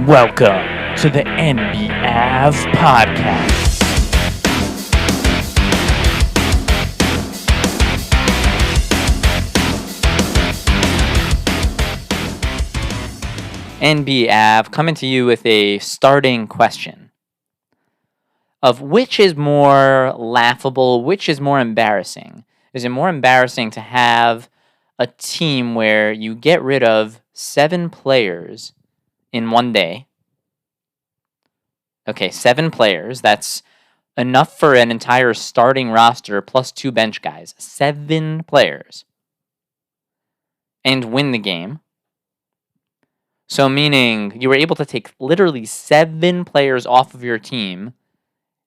Welcome to the NBAV podcast. NBAV coming to you with a starting question of which is more laughable, which is more embarrassing. Is it more embarrassing to have a team where you get rid of 7 players in one day? Okay, 7 players. That's enough for an entire starting roster plus 2 bench guys. 7 players. And win the game. So meaning you were able to take literally 7 players off of your team,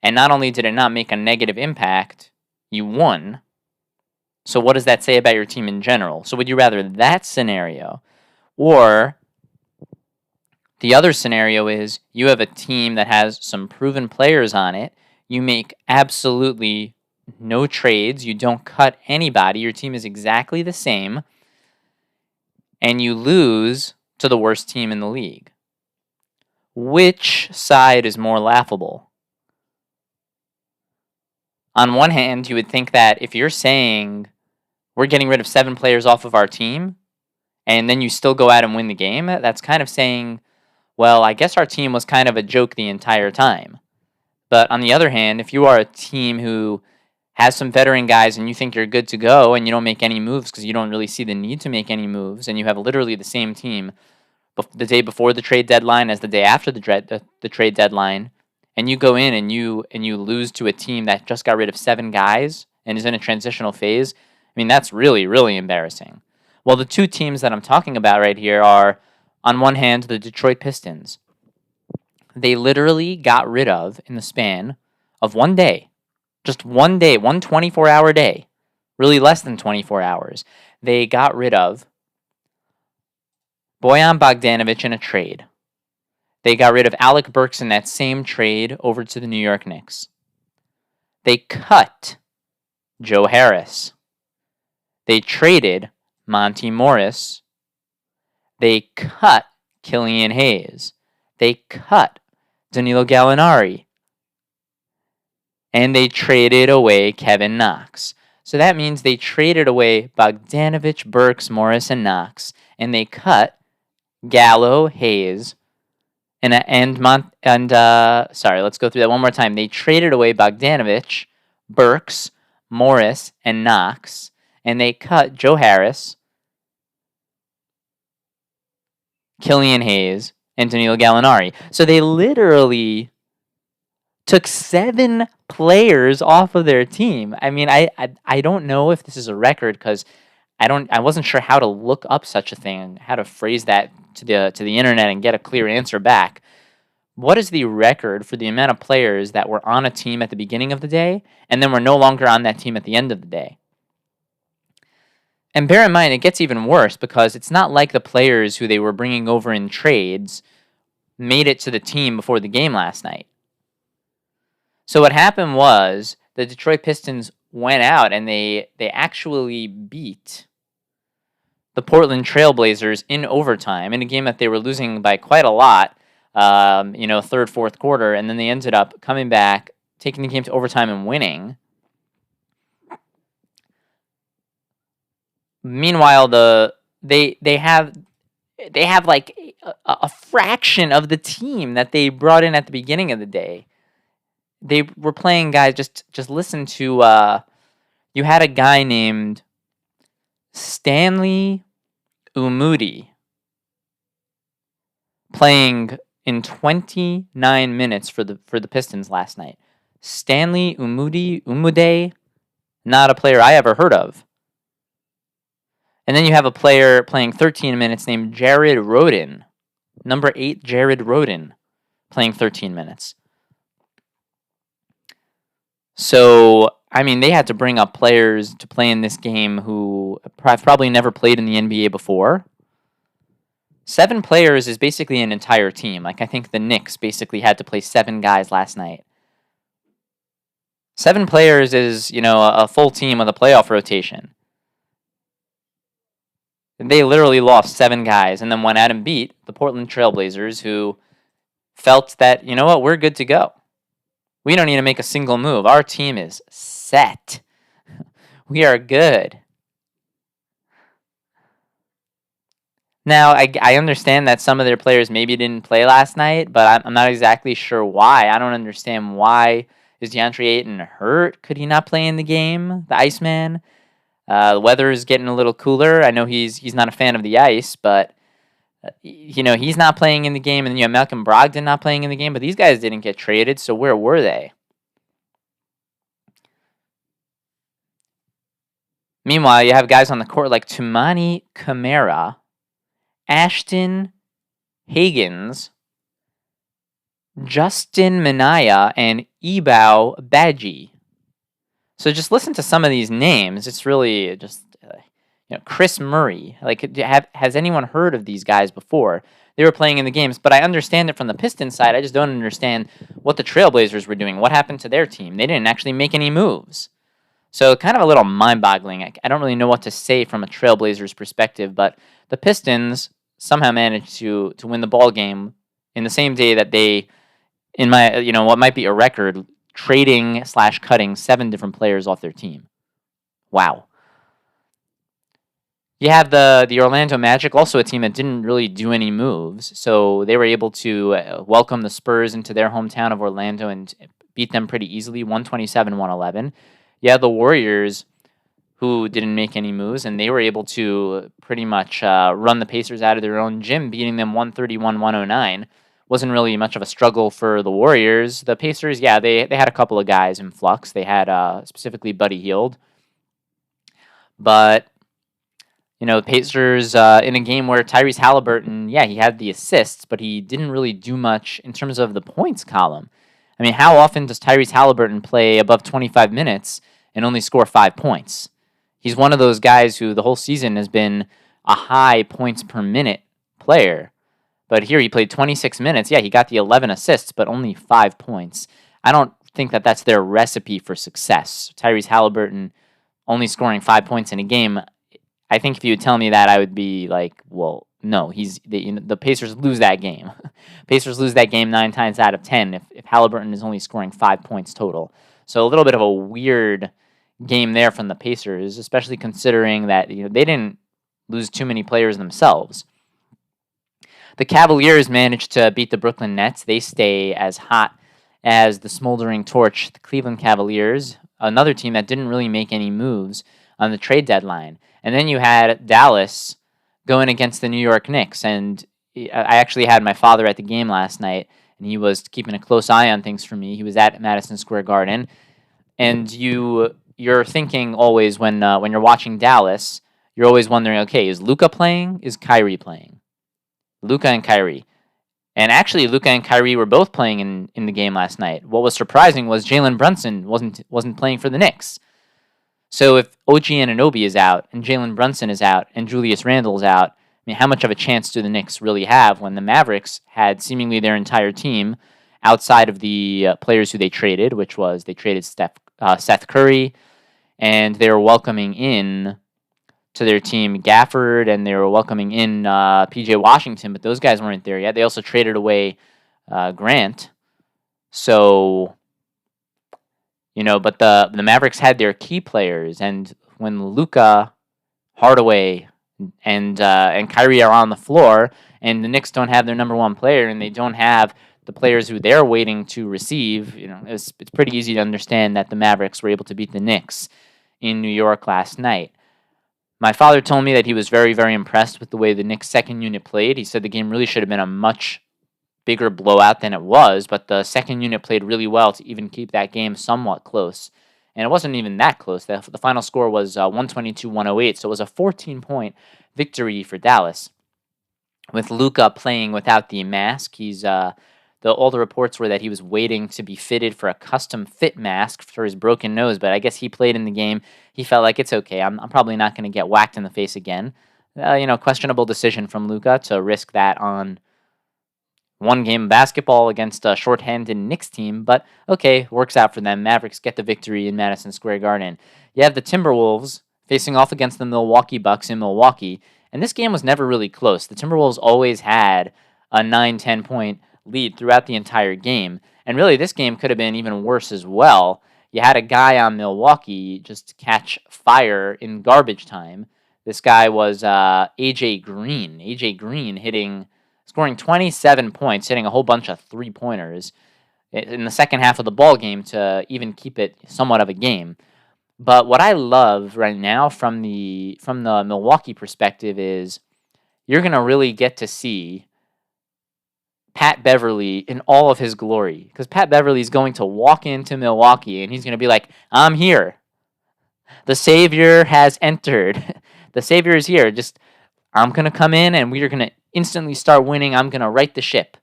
and not only did it not make a negative impact, you won. So what does that say about your team in general? So would you rather that scenario, or the other scenario is you have a team that has some proven players on it, you make absolutely no trades, you don't cut anybody, your team is exactly the same, and you lose to the worst team in the league? Which side is more laughable? On one hand, you would think that if you're saying we're getting rid of 7 players off of our team, and then you still go out and win the game, that's kind of saying, well, I guess our team was kind of a joke the entire time. But on the other hand, if you are a team who has some veteran guys and you think you're good to go and you don't make any moves because you don't really see the need to make any moves, and you have literally the same team the day before the trade deadline as the day after the trade deadline, and you go in and you lose to a team that just got rid of 7 guys and is in a transitional phase, I mean, that's really, really embarrassing. Well, the 2 teams that I'm talking about right here are, on one hand, the Detroit Pistons. They literally got rid of, in the span of one day, just one day, one 24-hour day, really less than 24 hours, they got rid of Bojan Bogdanovic in a trade. They got rid of Alec Burks in that same trade over to the New York Knicks. They cut Joe Harris. They traded Monty Morris. They cut Killian Hayes. They cut Danilo Gallinari. And they traded away Kevin Knox. So that means they traded away Bogdanovic, Burks, Morris, and Knox. And they cut Gallo, Hayes, let's go through that one more time. They traded away Bogdanovic, Burks, Morris, and Knox. And they cut Joe Harris, Killian Hayes, and Danilo Gallinari. So they literally took 7 players off of their team. I mean, I don't know if this is a record because I wasn't sure how to look up such a thing, how to phrase that to the internet and get a clear answer back. What is the record for the amount of players that were on a team at the beginning of the day and then were no longer on that team at the end of the day? And bear in mind, it gets even worse because it's not like the players who they were bringing over in trades made it to the team before the game last night. So what happened was the Detroit Pistons went out and they actually beat the Portland Trailblazers in overtime in a game that they were losing by quite a lot, third, fourth quarter, and then they ended up coming back, taking the game to overtime and winning. Meanwhile, they have like a fraction of the team that they brought in at the beginning of the day. They were playing guys. Just listen to. You had a guy named Stanley Umudi playing in 29 minutes for the Pistons last night. Stanley Umude, not a player I ever heard of. And then you have a player playing 13 minutes named Jared Rhoden, number 8 Jared Rhoden, playing 13 minutes. So, I mean, they had to bring up players to play in this game who have probably never played in the NBA before. 7 players is basically an entire team. Like, I think the Knicks basically had to play 7 guys last night. 7 players is, a full team with a playoff rotation. And they literally lost 7 guys and then went out and beat the Portland Trailblazers, who felt that, you know what, we're good to go. We don't need to make a single move. Our team is set. We are good. Now, I understand that some of their players maybe didn't play last night, but I'm not exactly sure why. I don't understand why. Is DeAndre Ayton hurt? Could he not play in the game? The Iceman? The weather is getting a little cooler. I know he's not a fan of the ice, but he's not playing in the game, and then you have Malcolm Brogdon not playing in the game, but these guys didn't get traded, so where were they? Meanwhile, you have guys on the court like Tumani Kamara, Ashton Higgins, Justin Minaya, and Ebao Badji. So just listen to some of these names. It's really just, Chris Murray. Like, has anyone heard of these guys before? They were playing in the games, but I understand it from the Pistons side. I just don't understand what the Trailblazers were doing. What happened to their team? They didn't actually make any moves. So kind of a little mind-boggling. I don't really know what to say from a Trailblazers perspective, but the Pistons somehow managed to win the ball game in the same day that they, in my what might be a record, trading/cutting 7 different players off their team. Wow. You have the Orlando Magic, also a team that didn't really do any moves, so they were able to welcome the Spurs into their hometown of Orlando and beat them pretty easily, 127-111. You have the Warriors, who didn't make any moves, and they were able to pretty much run the Pacers out of their own gym, beating them 131-109. Wasn't really much of a struggle for the Warriors. The Pacers, yeah, they had a couple of guys in flux. They had specifically Buddy Hield. But, the Pacers, in a game where Tyrese Halliburton, yeah, he had the assists, but he didn't really do much in terms of the points column. I mean, how often does Tyrese Halliburton play above 25 minutes and only score 5 points? He's one of those guys who the whole season has been a high points per minute player. But here he played 26 minutes. Yeah, he got the 11 assists, but only 5 points. I don't think that that's their recipe for success. Tyrese Halliburton only scoring 5 points in a game. I think if you would tell me that, I would be like, well, no, the Pacers lose that game. Pacers lose that game 9 times out of 10 if Halliburton is only scoring 5 points total. So a little bit of a weird game there from the Pacers, especially considering that they didn't lose too many players themselves. The Cavaliers managed to beat the Brooklyn Nets. They stay as hot as the smoldering torch, the Cleveland Cavaliers, another team that didn't really make any moves on the trade deadline. And then you had Dallas going against the New York Knicks. And I actually had my father at the game last night, and he was keeping a close eye on things for me. He was at Madison Square Garden. And you're thinking always when you're watching Dallas, you're always wondering, okay, is Luka playing? Is Kyrie playing? Luka and Kyrie. And actually, Luka and Kyrie were both playing in the game last night. What was surprising was Jalen Brunson wasn't playing for the Knicks. So if OG Anunoby is out, and Jalen Brunson is out, and Julius Randle is out, I mean, how much of a chance do the Knicks really have when the Mavericks had seemingly their entire team outside of the players who they traded, which was they traded Seth Curry, and they were welcoming in to their team Gafford, and they were welcoming in P.J. Washington, but those guys weren't there yet. They also traded away Grant. So, but the Mavericks had their key players, and when Luka, Hardaway, and Kyrie are on the floor, and the Knicks don't have their number one player, and they don't have the players who they're waiting to receive, it's pretty easy to understand that the Mavericks were able to beat the Knicks in New York last night. My father told me that he was very, very impressed with the way the Knicks' second unit played. He said the game really should have been a much bigger blowout than it was, but the second unit played really well to even keep that game somewhat close. And it wasn't even that close. The final score was 122-108, so it was a 14-point victory for Dallas. With Luka playing without the mask, all the reports were that he was waiting to be fitted for a custom fit mask for his broken nose, but I guess he played in the game. He felt like it's okay. I'm probably not going to get whacked in the face again. Questionable decision from Luka to risk that on one game of basketball against a shorthanded Knicks team, but okay, works out for them. Mavericks get the victory in Madison Square Garden. You have the Timberwolves facing off against the Milwaukee Bucks in Milwaukee, and this game was never really close. The Timberwolves always had a 9-10 point lead throughout the entire game. And really, this game could have been even worse as well. You had a guy on Milwaukee just catch fire in garbage time. This guy was AJ Green. AJ Green scoring 27 points, hitting a whole bunch of three-pointers in the second half of the ball game to even keep it somewhat of a game. But what I love right now from the Milwaukee perspective is you're going to really get to see Pat Beverly in all of his glory, because Pat Beverly is going to walk into Milwaukee and he's going to be like, "I'm here. The Savior has entered. The Savior is here. I'm going to come in and we are going to instantly start winning. I'm going to right the ship."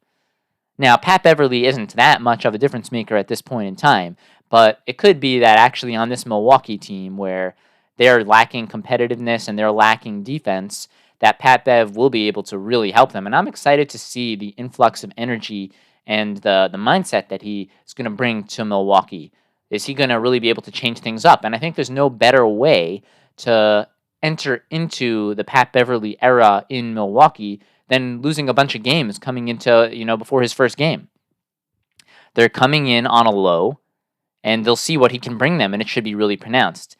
Now, Pat Beverly isn't that much of a difference maker at this point in time, but it could be that actually on this Milwaukee team where they're lacking competitiveness and they're lacking defense, that Pat Bev will be able to really help them. And I'm excited to see the influx of energy and the mindset that he is going to bring to Milwaukee. Is he going to really be able to change things up? And I think there's no better way to enter into the Pat Beverly era in Milwaukee than losing a bunch of games coming into, before his first game. They're coming in on a low, and they'll see what he can bring them, and it should be really pronounced.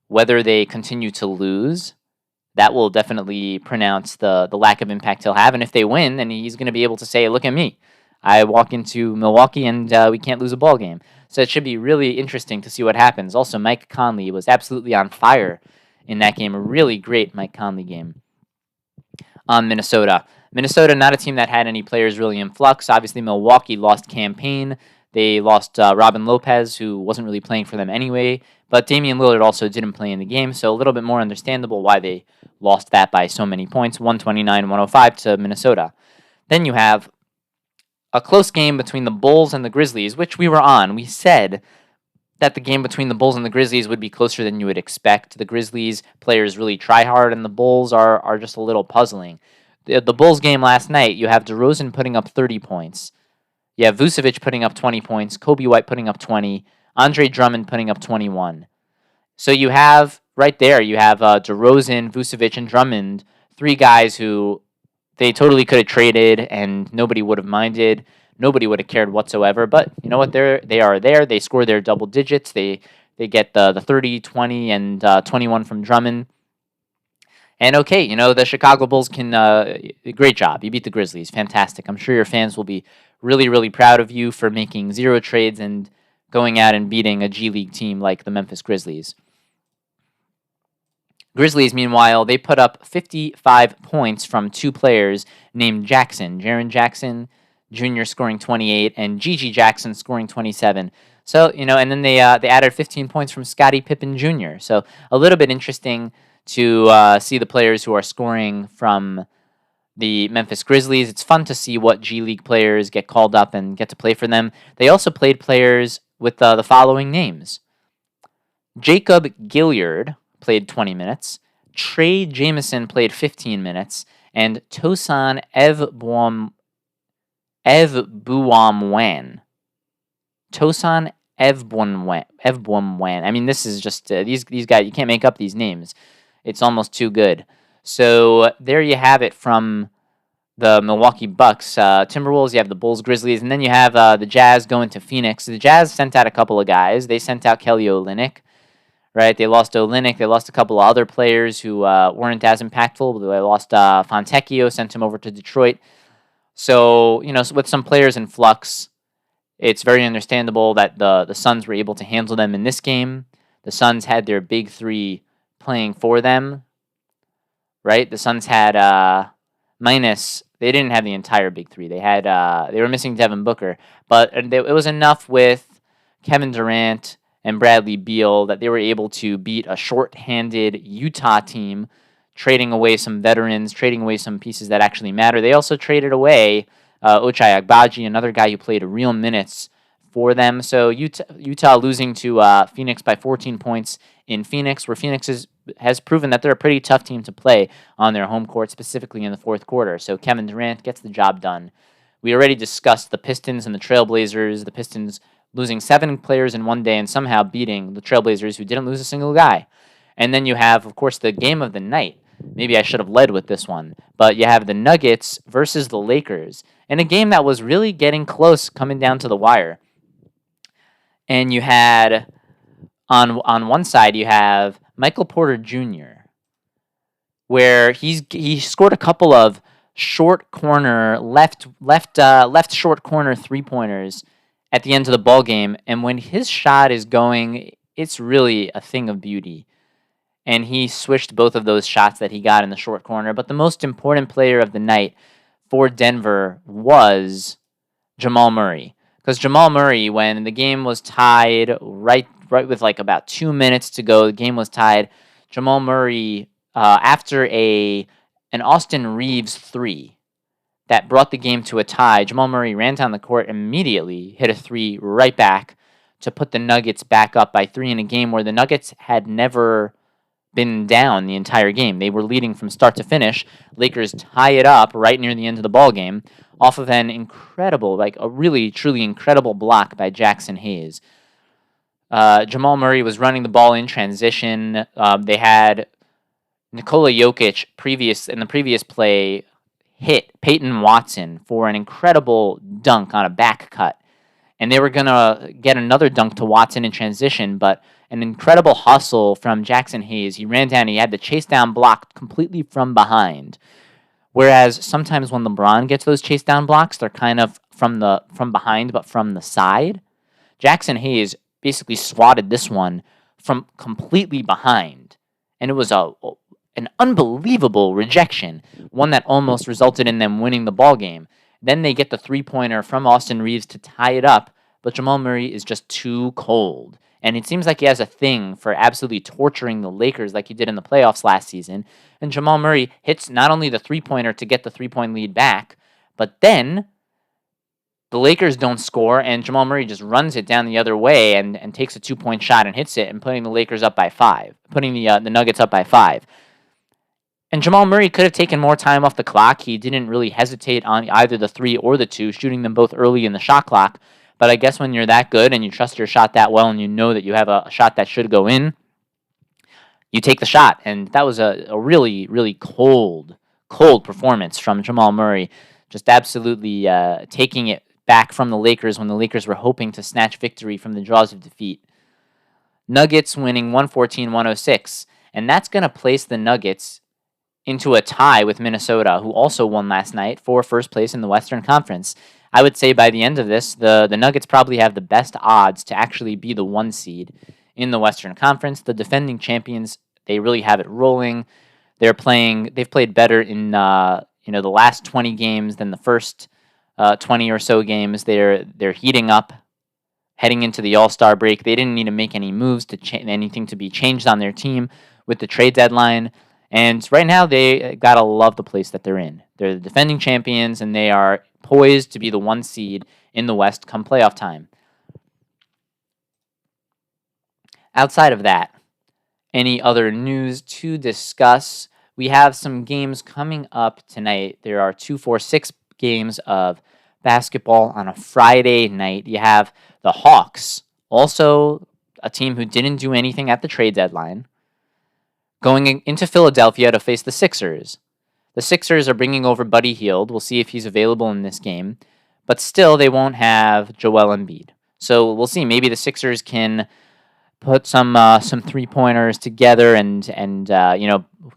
Whether they continue to lose, that will definitely pronounce the lack of impact he'll have. And if they win, then he's going to be able to say, "Look at me. I walk into Milwaukee, and we can't lose a ball game." So it should be really interesting to see what happens. Also, Mike Conley was absolutely on fire in that game. A really great Mike Conley game. On Minnesota. Minnesota, not a team that had any players really in flux. Obviously, Milwaukee lost Campaign. They lost Robin Lopez, who wasn't really playing for them anyway. But Damian Lillard also didn't play in the game, so a little bit more understandable why they lost that by so many points, 129-105 to Minnesota. Then you have a close game between the Bulls and the Grizzlies, which we were on. We said that the game between the Bulls and the Grizzlies would be closer than you would expect. The Grizzlies players really try hard, and the Bulls are just a little puzzling. The Bulls game last night, you have DeRozan putting up 30 points. You have Vucevic putting up 20 points, Kobe White putting up 20, Andre Drummond putting up 21. So you have, right there, you have DeRozan, Vucevic, and Drummond, three guys who they totally could have traded, and nobody would have minded. Nobody would have cared whatsoever, but you know what? They are there. They score their double digits. They get the 30, 20, and 21 from Drummond. And okay, the Chicago Bulls can, great job. You beat the Grizzlies. Fantastic. I'm sure your fans will be really, really proud of you for making 0 trades and going out and beating a G League team like the Memphis Grizzlies. Grizzlies, meanwhile, they put up 55 points from two players named Jackson. Jaren Jackson Jr. scoring 28, and Gigi Jackson scoring 27. So, and then they added 15 points from Scottie Pippen Jr. So a little bit interesting to see the players who are scoring from the Memphis Grizzlies. It's fun to see what G League players get called up and get to play for them. They also played players with the following names. Jacob Gilyard played 20 minutes. Trey Jameson played 15 minutes. And Tosan Evbuomwan. Tosan Evbuomwan. I mean, this is just these guys. You can't make up these names. It's almost too good. So there you have it from the Milwaukee Bucks. Timberwolves, you have the Bulls, Grizzlies, and then you have the Jazz going to Phoenix. The Jazz sent out a couple of guys. They sent out Kelly Olynyk, right? They lost Olynyk. They lost a couple of other players who weren't as impactful. They lost Fontecchio, sent him over to Detroit. So, with some players in flux, it's very understandable that the Suns were able to handle them in this game. The Suns had their big three playing for them, right? The Suns had they didn't have the entire big three. They were missing Devin Booker, but it was enough with Kevin Durant and Bradley Beal that they were able to beat a short-handed Utah team, trading away some veterans, trading away some pieces that actually matter. They also traded away Ochai Agbaji, another guy who played real minutes for them. So Utah losing to Phoenix by 14 points in Phoenix, where Phoenix has proven that they're a pretty tough team to play on their home court, specifically in the fourth quarter. So Kevin Durant gets the job done. We already discussed the Pistons and the Trailblazers. The Pistons losing 7 players in one day and somehow beating the Trailblazers, who didn't lose a single guy. And then you have, of course, the game of the night. Maybe I should have led with this one. But you have the Nuggets versus the Lakers. in a game that was really getting close, coming down to the wire. And you had on one side you have Michael Porter Jr., where he scored a couple of short corner left short corner 3-pointers at the end of the ball game, and when his shot is going, it's really a thing of beauty. And he switched both of those shots that he got in the short corner. But the most important player of the night for Denver was Jamal Murray. Because Jamal Murray, when the game was tied, right with like about 2 minutes to go, the game was tied. Jamal Murray, after an Austin Reeves 3 that brought the game to a tie, Jamal Murray ran down the court immediately, hit a 3 right back to put the Nuggets back up by 3 in a game where the Nuggets had never been down the entire game. They were leading from start to finish. Lakers tie it up right near the end of the ball game off of an incredible, like a really, truly incredible block by Jackson Hayes. Jamal Murray was running the ball in transition. They had Nikola Jokic in the previous play hit Peyton Watson for an incredible dunk on a back cut. And they were going to get another dunk to Watson in transition, but an incredible hustle from Jackson Hayes. He ran down, he had the chase down block completely from behind. Whereas sometimes when LeBron gets those chase down blocks, they're kind of from behind, but from the side. Jackson Hayes basically swatted this one from completely behind. And it was an unbelievable rejection, one that almost resulted in them winning the ball game. Then they get the 3-pointer from Austin Reeves to tie it up, but Jamal Murray is just too cold. And it seems like he has a thing for absolutely torturing the Lakers like he did in the playoffs last season. And Jamal Murray hits not only the 3-pointer to get the 3-point lead back, but then the Lakers don't score, and Jamal Murray just runs it down the other way and takes a 2-point shot and hits it, and putting the Lakers up by 5, putting the Nuggets up by 5. And Jamal Murray could have taken more time off the clock. He didn't really hesitate on either the 3 or the 2, shooting them both early in the shot clock. But I guess when you're that good and you trust your shot that well and you know that you have a shot that should go in, you take the shot. And that was a really, really cold performance from Jamal Murray, just absolutely taking it back from the Lakers when the Lakers were hoping to snatch victory from the jaws of defeat. Nuggets winning 114-106, and that's going to place the Nuggets into a tie with Minnesota, who also won last night for first place in the Western Conference. I would say by the end of this, the Nuggets probably have the best odds to actually be the 1 seed in the Western Conference. The defending champions, they really have it rolling. They've played better in the last 20 games than the first 20 or so games. They're heating up heading into the All-Star break. They didn't need to make any moves anything to be changed on their team with the trade deadline. And right now, they gotta love the place that they're in. They're the defending champions, and they are poised to be the 1 seed in the West come playoff time. Outside of that, any other news to discuss? We have some games coming up tonight. There are 2, 4, 6 games of basketball on a Friday night. You have the Hawks, also a team who didn't do anything at the trade deadline, going into Philadelphia to face the Sixers. The Sixers are bringing over Buddy Hield. We'll see if he's available in this game. But still, they won't have Joel Embiid. So we'll see. Maybe the Sixers can put some 3-pointers together and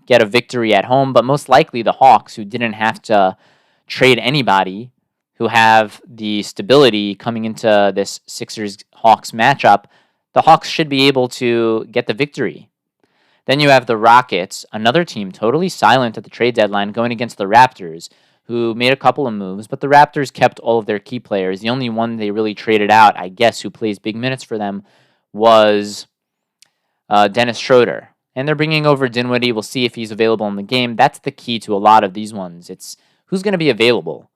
get a victory at home. But most likely, the Hawks, who didn't have to trade anybody, who have the stability coming into this Sixers-Hawks matchup, the Hawks should be able to get the victory. Then you have the Rockets, another team totally silent at the trade deadline, going against the Raptors, who made a couple of moves, but the Raptors kept all of their key players. The only one they really traded out, I guess, who plays big minutes for them, was Dennis Schroeder. And they're bringing over Dinwiddie. We'll see if he's available in the game. That's the key to a lot of these ones. It's who's going to be available.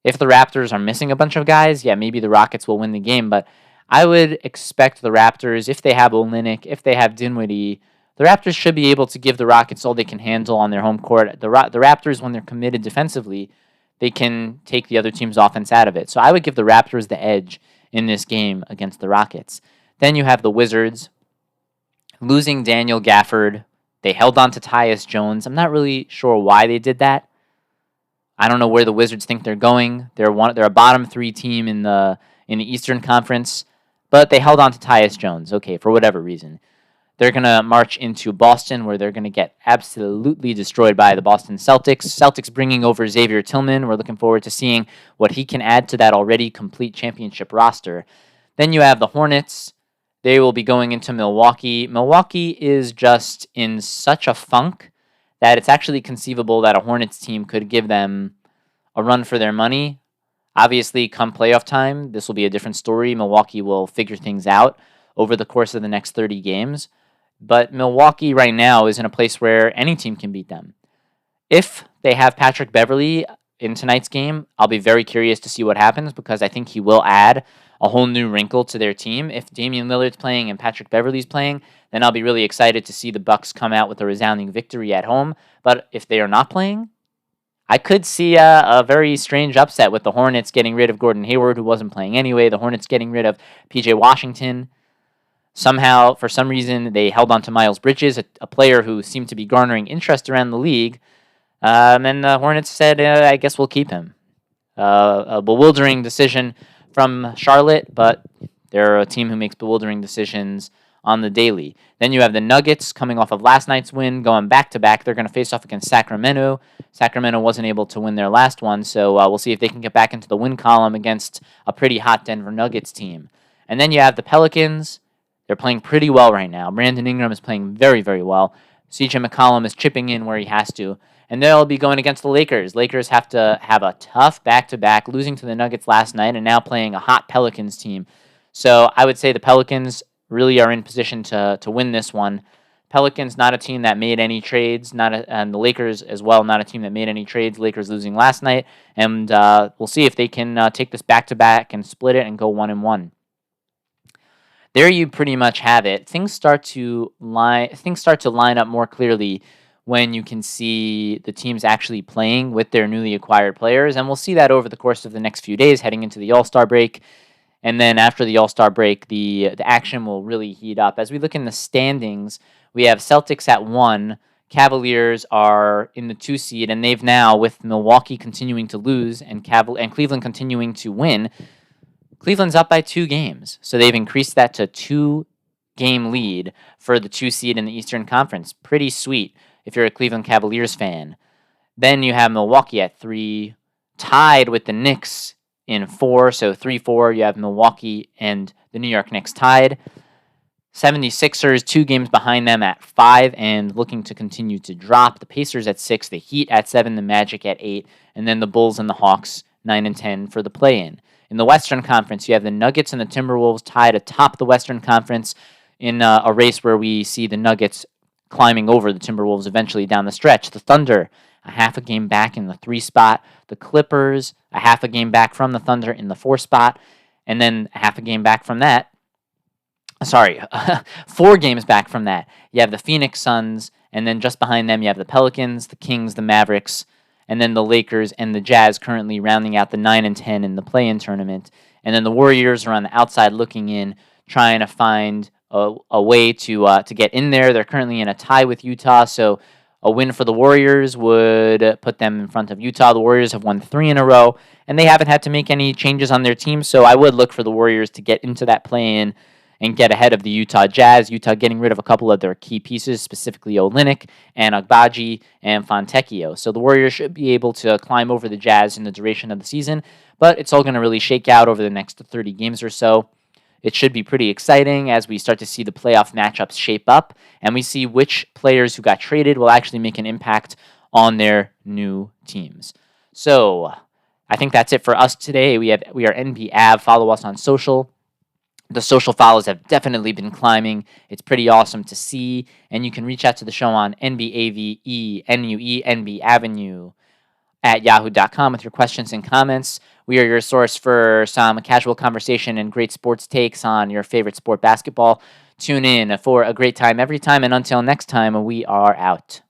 If the Raptors are missing a bunch of guys, yeah, maybe the Rockets will win the game, but I would expect the Raptors, if they have Olynyk, if they have Dinwiddie, the Raptors should be able to give the Rockets all they can handle on their home court. The Raptors, when they're committed defensively, they can take the other team's offense out of it. So I would give the Raptors the edge in this game against the Rockets. Then you have the Wizards losing Daniel Gafford. They held on to Tyus Jones. I'm not really sure why they did that. I don't know where the Wizards think they're going. They're a bottom 3 team in the Eastern Conference, but they held on to Tyus Jones. Okay, for whatever reason. They're going to march into Boston, where they're going to get absolutely destroyed by the Boston Celtics. Celtics bringing over Xavier Tillman. We're looking forward to seeing what he can add to that already complete championship roster. Then you have the Hornets. They will be going into Milwaukee. Milwaukee is just in such a funk that it's actually conceivable that a Hornets team could give them a run for their money. Obviously, come playoff time, this will be a different story. Milwaukee will figure things out over the course of the next 30 games. But Milwaukee right now is in a place where any team can beat them. If they have Patrick Beverley in tonight's game, I'll be very curious to see what happens because I think he will add a whole new wrinkle to their team. If Damian Lillard's playing and Patrick Beverley's playing, then I'll be really excited to see the Bucks come out with a resounding victory at home. But if they are not playing, I could see a very strange upset with the Hornets getting rid of Gordon Hayward, who wasn't playing anyway. The Hornets getting rid of PJ Washington. Somehow, for some reason, they held on to Miles Bridges, a player who seemed to be garnering interest around the league. And the Hornets said, I guess we'll keep him. A bewildering decision from Charlotte, but they're a team who makes bewildering decisions on the daily. Then you have the Nuggets coming off of last night's win, going back-to-back. They're going to face off against Sacramento. Sacramento wasn't able to win their last one, so we'll see if they can get back into the win column against a pretty hot Denver Nuggets team. And then you have the Pelicans. They're playing pretty well right now. Brandon Ingram is playing very, very well. CJ McCollum is chipping in where he has to. And they'll be going against the Lakers. Lakers have to have a tough back-to-back, losing to the Nuggets last night and now playing a hot Pelicans team. So I would say the Pelicans really are in position to win this one. Pelicans, not a team that made any trades, and the Lakers as well, not a team that made any trades. Lakers losing last night, and we'll see if they can take this back-to-back and split it and go 1-1. There you pretty much have it. Things start to line up more clearly when you can see the teams actually playing with their newly acquired players, and we'll see that over the course of the next few days heading into the All-Star break. And then after the All-Star break, the action will really heat up. As we look in the standings, we have Celtics at 1. Cavaliers are in the 2 seed, and they've now, with Milwaukee continuing to lose and Cleveland continuing to win, Cleveland's up by 2 games. So they've increased that to 2-game lead for the 2 seed in the Eastern Conference. Pretty sweet if you're a Cleveland Cavaliers fan. Then you have Milwaukee at 3, tied with the Knicks in 4, so 3-4, you have Milwaukee and the New York Knicks tied. 76ers, 2 games behind them at 5 and looking to continue to drop. The Pacers at 6, the Heat at 7, the Magic at 8, and then the Bulls and the Hawks 9 and 10 for the play-in. In the Western Conference, you have the Nuggets and the Timberwolves tied atop the Western Conference in a race where we see the Nuggets climbing over the Timberwolves eventually down the stretch. The Thunder, a half a game back in the 3 spot. The Clippers, a half a game back from the Thunder in the 4 spot. And then a half a game back from that. 4 games back from that. You have the Phoenix Suns, and then just behind them you have the Pelicans, the Kings, the Mavericks, and then the Lakers and the Jazz currently rounding out the 9 and 10 in the play-in tournament. And then the Warriors are on the outside looking in, trying to find a way to get in there. They're currently in a tie with Utah, so a win for the Warriors would put them in front of Utah. The Warriors have won 3 in a row, and they haven't had to make any changes on their team, so I would look for the Warriors to get into that play-in and get ahead of the Utah Jazz. Utah getting rid of a couple of their key pieces, specifically Olynyk and Agbaji and Fontecchio. So the Warriors should be able to climb over the Jazz in the duration of the season, but it's all going to really shake out over the next 30 games or so. It should be pretty exciting as we start to see the playoff matchups shape up, and we see which players who got traded will actually make an impact on their new teams. So I think that's it for us today. We are NBAV. Follow us on social. The social follows have definitely been climbing. It's pretty awesome to see, and you can reach out to the show on NBAVENUE Avenue at yahoo.com with your questions and comments. We are your source for some casual conversation and great sports takes on your favorite sport, basketball. Tune in for a great time every time, and until next time, we are out.